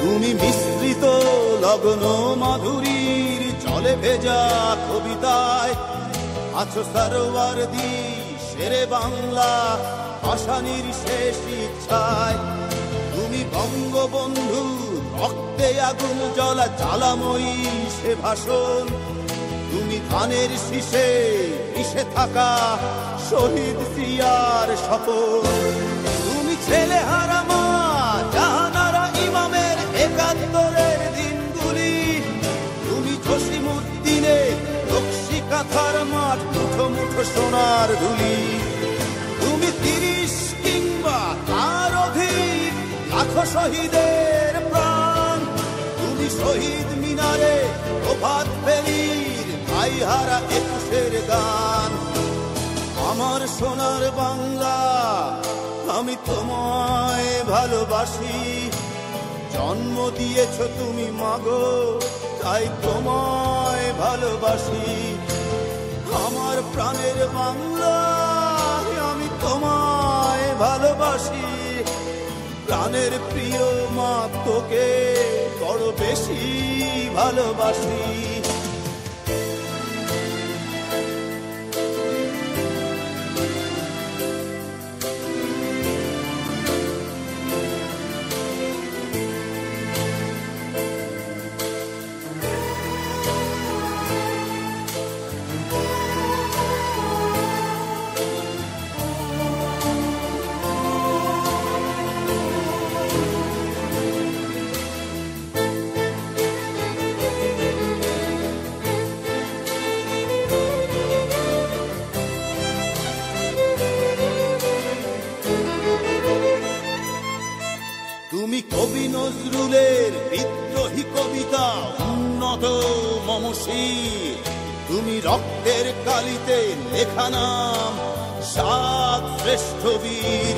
তুমি মিশ্রিত লগ্ন মাধুরীর জলে ভেজা কবিতায় আছো সরোয়ারদি শেরে বাংলা ভাষানির শেষ ইচ্ছায়। তুমি বঙ্গবন্ধু রক্তে আগুন জ্বলা জ্বালাময়ী সে ভাষণ। তুমি ধানের শীষে মিশে থাকা শহীদ জিয়ার শপথ। তুমি ছেলে হারা মা জাহানারা ইমামের একাত্তরের দিনগুলি। তুমি জসিমউদ্দিনের নকশি কাঁথার মাঠ মুঠো মুঠো সোনার ধুলি। তুমি ৩০ কিংবা তার অধিক লাখো শহীদের প্রাণ। তুমি শহীদ মিনারে প্রভাত ফেরির ভাইহারা ২১-এর গান। আমার সোনার বাংলা আমি তোমায় ভালোবাসি। জন্ম দিয়েছ তুমি মাগো তাই তোমায় ভালোবাসি। আমার প্রাণের বাংলা আমি তোমায় ভালোবাসি। প্রাণের প্রিয় মা তোকে বড় বেশি ভালোবাসি। তুমি কবি নজরুলের বিদ্রোহী কবিতা উন্নত মমশীর। তুমি রক্তের কালিতে লেখা নাম ৭ শ্রেষ্ঠ বীর।